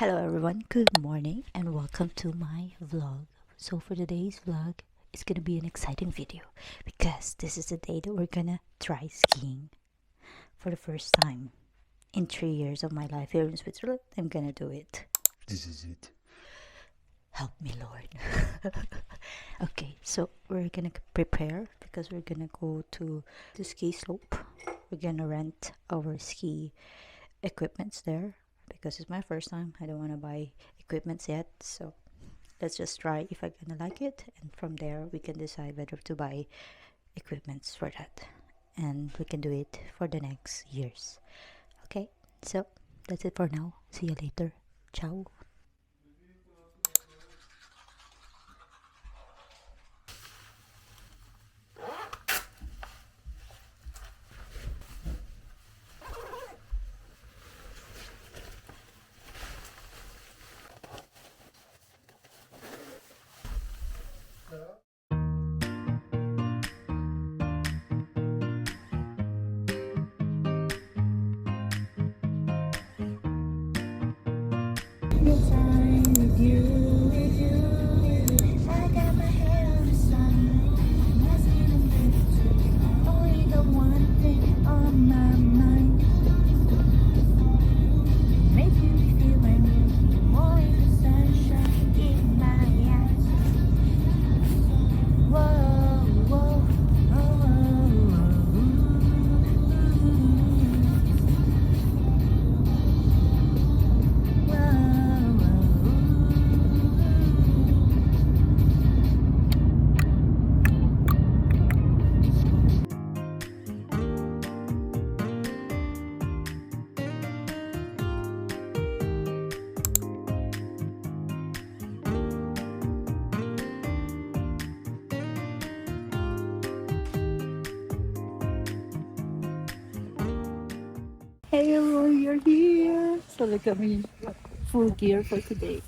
Hello everyone, good morning and welcome to my vlog. So for today's vlog, it's gonna be an exciting video because this is the day that we're gonna try skiing for the first time in 3 years of my life here in Switzerland. I'm gonna do it. This is it. Help me, Lord. Okay, so we're gonna prepare because we're gonna go to the ski slope. We're gonna rent our ski equipments there because it's my first time. I don't want to buy equipments yet, so let's just try if I'm gonna like it, and from there we can decide whether to buy equipments for that, and we can do it for the next years. Okay, so that's it for now. See you later. Ciao. Hey everyone, you're here. So look at me, full gear for today.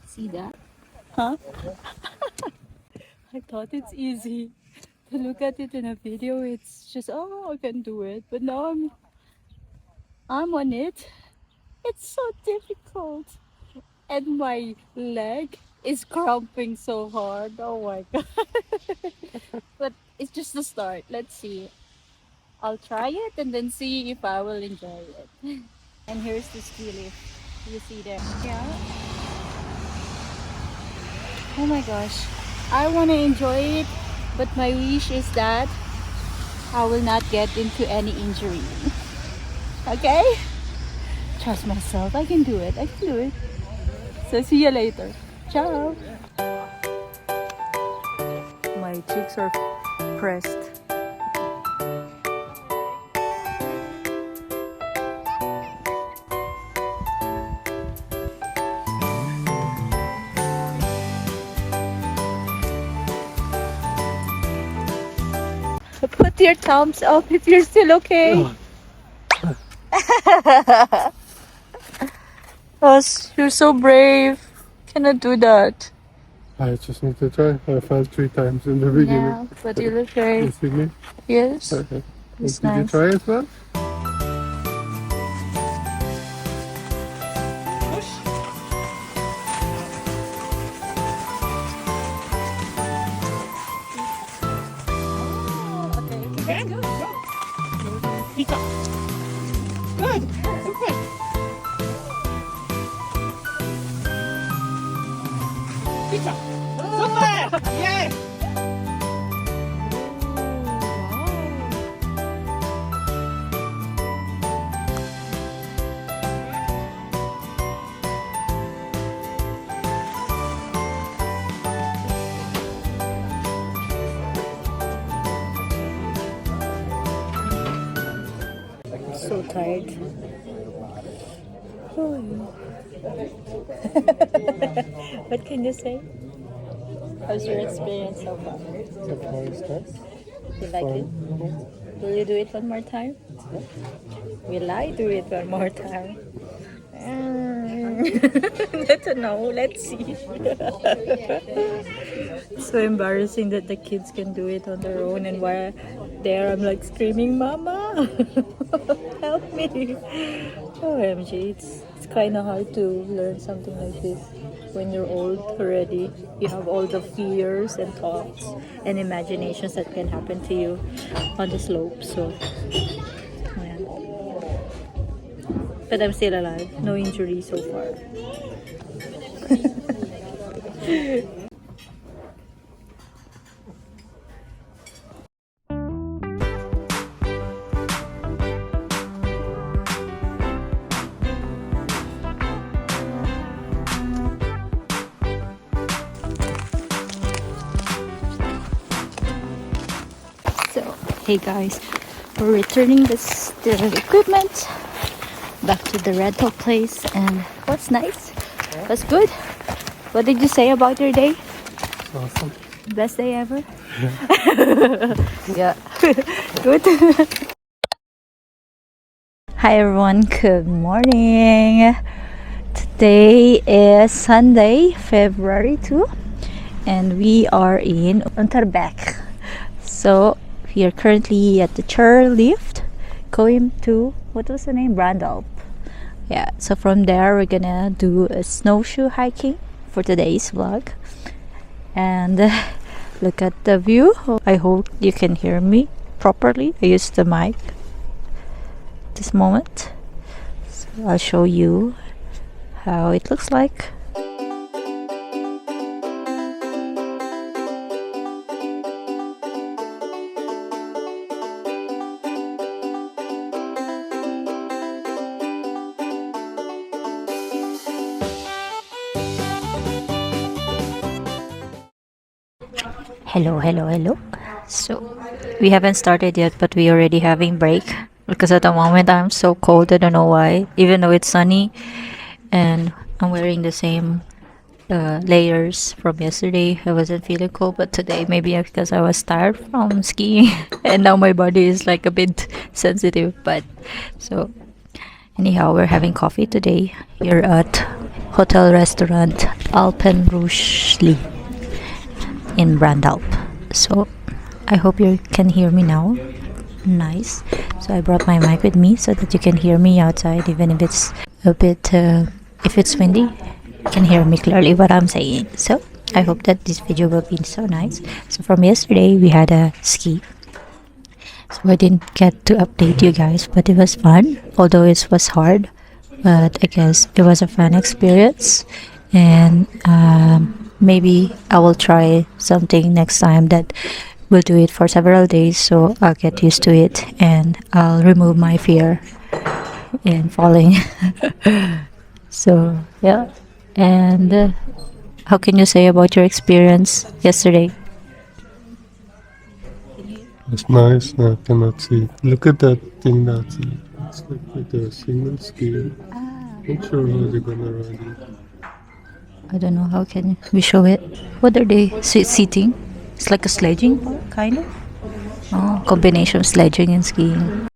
See that? Huh? I thought it's easy to look at it in a video. It's just, oh, I can do it. But now I'm on it. It's so difficult. And my leg is cramping so hard. Oh my god. But it's just the start. Let's see. I'll try it and then see if I will enjoy it. And here's the ski lift. You see there? Yeah. Oh my gosh. I want to enjoy it, but my wish is that I will not get into any injury. Okay? Trust myself. I can do it. I can do it. So see you later. Ciao. My cheeks are pressed. Put your thumbs up if you're still okay. Us, you're so brave. Cannot do that. I just need to try. I fell 3 times in the beginning. Yeah, but you look great. You see me? Yes. Okay. It's Did you nice. try as well? So tired. What can you say? How's your experience so far? So far it's nice. You like it? Will you do it one more time? Will I do it one more time? Let's know. Let's see. So embarrassing that the kids can do it on their own, and while there I'm like screaming, "Mama, help me!" OMG, it's It's kind of hard to learn something like this when you're old already. You have all the fears and thoughts and imaginations that can happen to you on the slope. So, yeah. But I'm still alive. No injury so far. So, hey guys, we're returning the equipment back to the rental place, and what's nice? What's good? What did you say about your day? Awesome. Best day ever? Yeah. Good. Hi everyone, good morning. Today is Sunday, February 2, and we are in Unterbeck. So we are currently at the chairlift going to, what was the name? Brandalp. Yeah, so from there we're gonna do a snowshoe hiking for today's vlog. And look at the view. I hope you can hear me properly. I use the mic this moment. So I'll show you how it looks like. Hello. So we haven't started yet, but we already having break because at the moment I'm so cold. I don't know why, even though it's sunny, and I'm wearing the same layers from yesterday. I wasn't feeling cold, but today maybe because I was tired from skiing and now my body is like a bit sensitive. But so anyhow, we're having coffee today here at hotel restaurant Alpenruschli in Brandalp. So I hope you can hear me now. Nice. So I brought my mic with me so that you can hear me outside, even if it's a bit if it's windy, you can hear me clearly what I'm saying. So I hope that this video will be so nice. So from yesterday we had a ski, so I didn't get to update you guys, but it was fun, although it was hard, but I guess it was a fun experience. And maybe I will try something next time that will do it for several days, so I'll get used to it and I'll remove my fear in falling. So yeah. And how can you say about your experience yesterday? It's nice. I cannot see. Look at that thing that's it. It's like with a single ski. Not sure how they're gonna ride it. I don't know, how can we show it? What are they seating? It's like a sledging park, kind of. Oh, combination of sledging and skiing.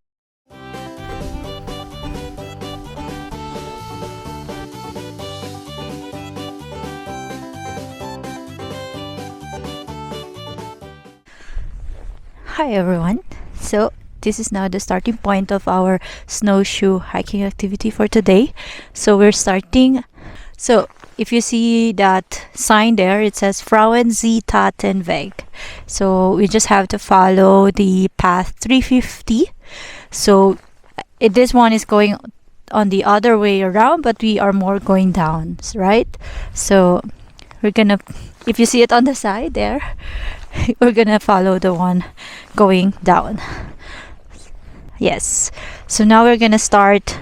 Hi everyone. So this is now the starting point of our snowshoe hiking activity for today. So we're starting. So if you see that sign there, it says Frauensee-Tatenweg. So we just have to follow the path 350. So this one is going on the other way around, but we are more going down, right? So we're gonna, if you see it on the side there, we're gonna follow the one going down. Yes. So now we're gonna start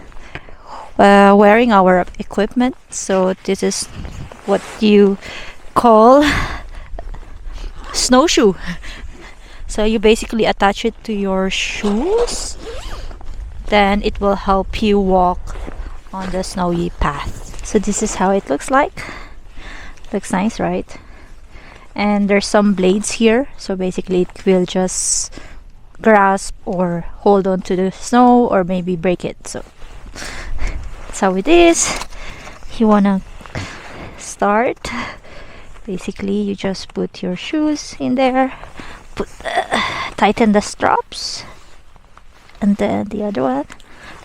wearing our equipment. So this is what you call snowshoe. So you basically attach it to your shoes, then it will help you walk on the snowy path. So this is how it looks like. Looks nice, right? And there's some blades here, so basically it will just grasp or hold on to the snow or maybe break it. So that's how it is. You wanna start, basically you just put your shoes in there, tighten the straps, and then the other one,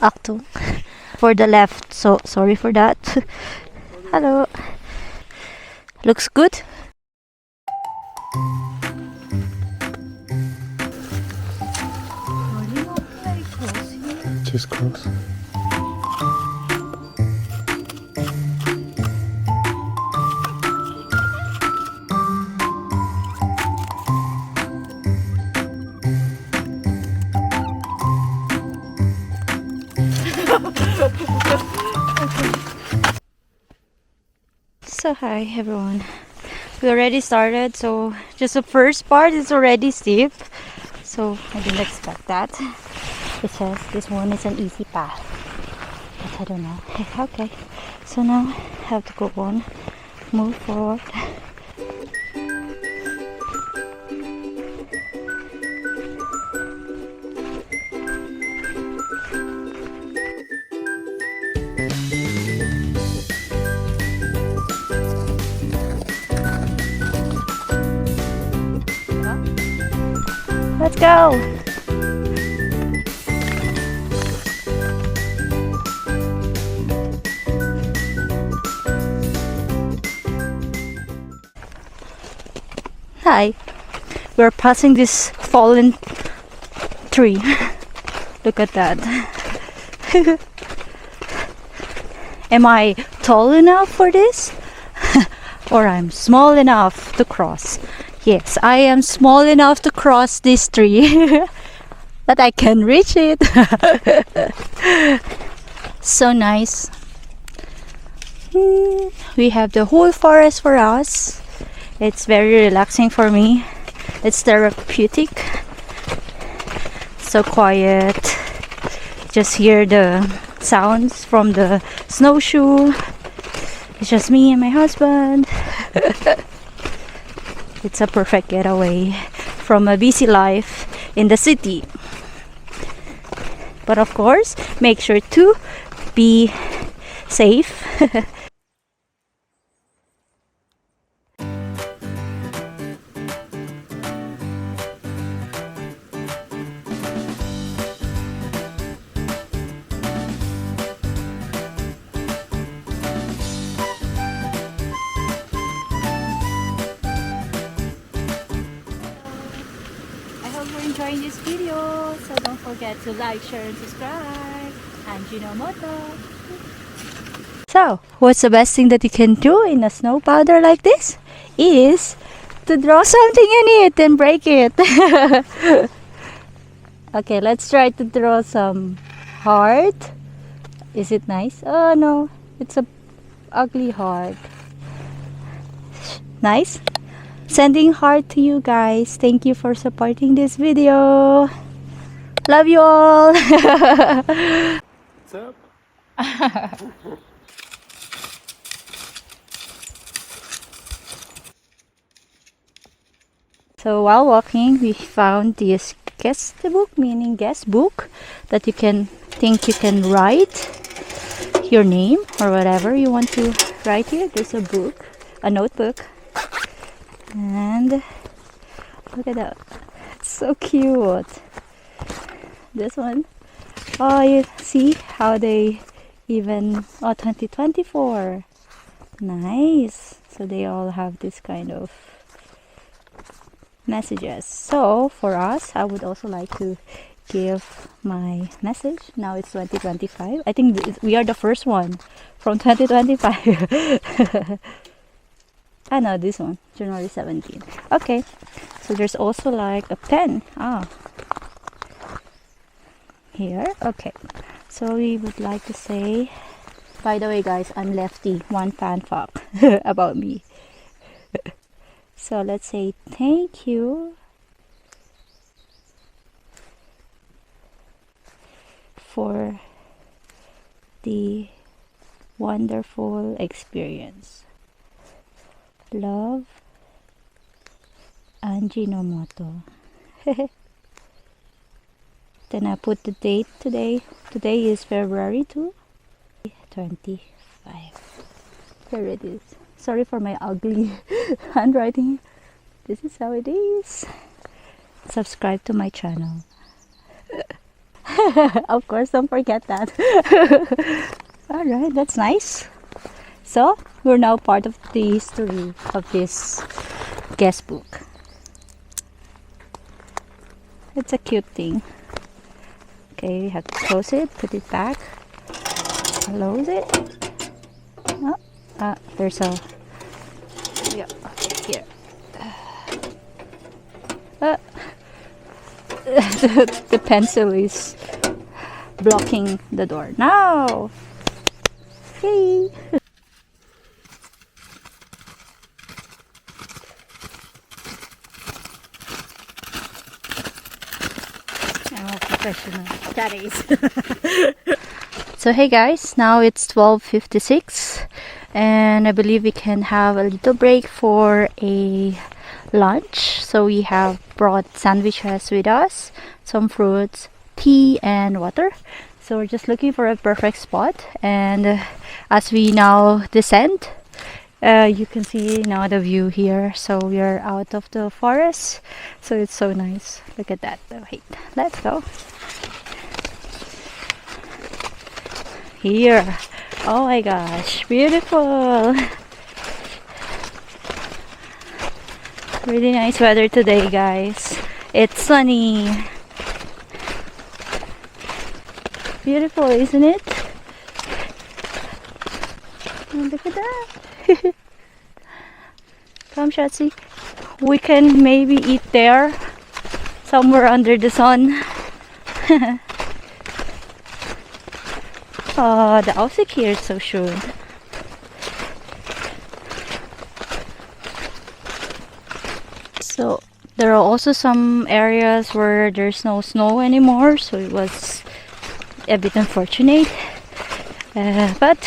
Achtung, for the left. So sorry for that. Hello. Looks good. Just cross. So hi everyone. We already started, so just the first part is already steep. So I didn't expect that. It says this one is an easy path. But I don't know. Okay. So now I have to go on. Move forward. Let's go! Hi! We're passing this fallen tree. Look at that. Am I tall enough for this? Or I'm small enough to cross? Yes, I am small enough to cross this tree. But I can reach it. So nice. We have the whole forest for us. It's very relaxing for me. It's therapeutic. So quiet. Just hear the sounds from the snowshoe. It's just me and my husband. It's a perfect getaway from a busy life in the city. But of course, make sure to be safe. I hope you're enjoying this video, so don't forget to like, share, and subscribe. And Moto. So, what's the best thing that you can do in a snow powder like this? Is to draw something in it and break it. Okay, let's try to draw some heart. Is it nice? Oh no, it's a ugly heart. Nice? Sending heart to you guys. Thank you for supporting this video. Love you all. What's up? So while walking, we found this guest book, meaning guest book, that you can write your name or whatever you want to write here. There's a book, a notebook, and look at that. It's so cute. This one. Oh, you see how they even 2024. Nice. So they all have this kind of messages. So for us, I would also like to give my message. Now it's 2025. I think we are the first one from 2025. I know this one, January 17. Okay, so there's also like a pen. Here. Okay, so we would like to say, by the way guys, I'm lefty. One fan fact about me. So let's say thank you for the wonderful experience. Love, Ajinomoto. Then I put the date today. Today is February 2, 25. There it is. Sorry for my ugly handwriting. This is how it is. Subscribe to my channel. Of course, don't forget that. All right, that's nice. So we're now part of the history of this guest book. It's a cute thing. Okay, we have to close it, put it back, close it. There's a here. The pencil is blocking the door. No! Hey! I'm a professional. That is. So hey guys, now it's 12:56 and I believe we can have a little break for a lunch. So we have brought sandwiches with us, some fruits, tea and water. So we're just looking for a perfect spot, and as we now descend, you can see now the view here. So we are out of the forest, so it's so nice. Look at that. Wait, let's go here. Oh my gosh, beautiful. Really nice weather today, guys. It's sunny. Beautiful, isn't it? Oh, look at that. Come, Shatsi. We can maybe eat there, somewhere under the sun. Oh, the outfit here is so sure. So there are also some areas where there's no snow anymore, so it was a bit unfortunate, but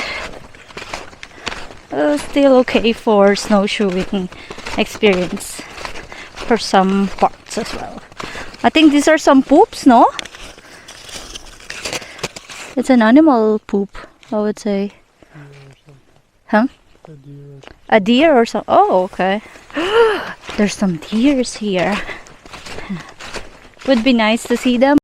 still okay for snowshoeing experience for some parts as well. I think these are some poops, no? It's an animal poop, I would say. Huh? A deer or something. Oh, okay. There's some deers here. Would be nice to see them.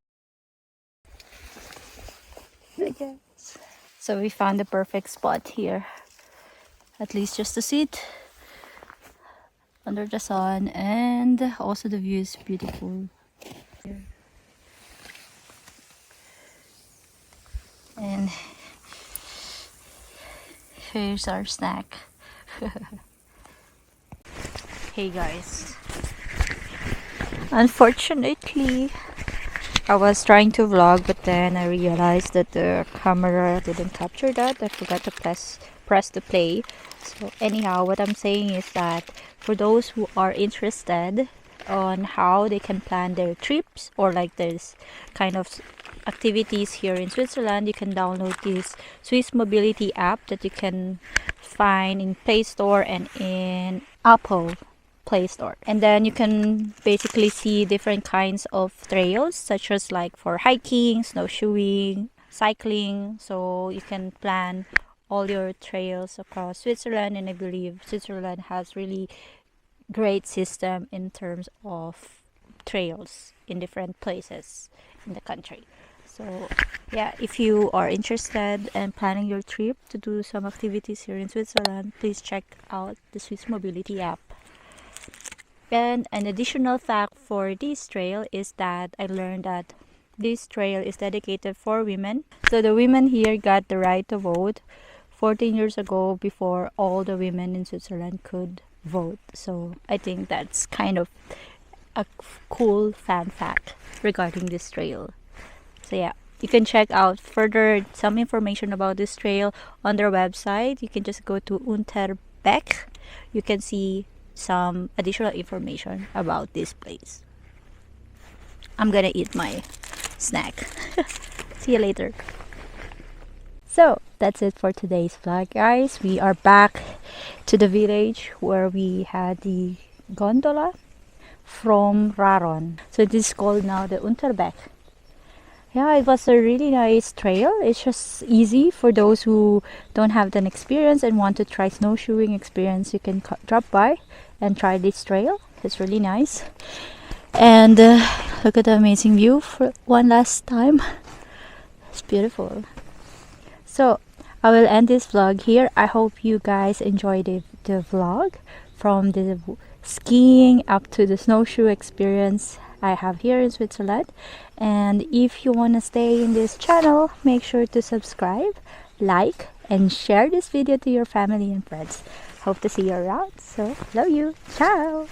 So we found the perfect spot here. At least just to sit under the sun, and also the view is beautiful. And here's our snack. Hey guys, unfortunately I was trying to vlog, but then I realized that the camera didn't capture that. I forgot to press the play. So anyhow, what I'm saying is that for those who are interested on how they can plan their trips, or like this kind of activities here in Switzerland, you can download this Swiss Mobility app that you can find in Play Store and in Apple Play Store. And then you can basically see different kinds of trails, such as like for hiking, snowshoeing, cycling. So you can plan all your trails across Switzerland, and I believe Switzerland has really great system in terms of trails in different places in the country. So yeah, if you are interested in planning your trip to do some activities here in Switzerland, please check out the Swiss Mobility app. And an additional fact for this trail is that I learned that this trail is dedicated for women. So the women here got the right to vote 14 years ago, before all the women in Switzerland could vote. So I think that's kind of a cool fan fact regarding this trail. So yeah, you can check out further some information about this trail on their website. You can just go to Unterbeck. You can see some additional information about this place. I'm gonna eat my snack. See you later. So that's it for today's vlog, guys. We are back to the village where we had the gondola from Raron. So this is called now the Unterbeck. Yeah, it was a really nice trail. It's just easy for those who don't have an experience and want to try snowshoeing experience. You can drop by and try this trail. It's really nice. And look at the amazing view for one last time. It's beautiful. So I will end this vlog here. I hope you guys enjoyed the vlog from the skiing up to the snowshoe experience I have here in Switzerland. And if you want to stay in this channel, make sure to subscribe, like, and share this video to your family and friends. Hope to see you around. So love you. Ciao.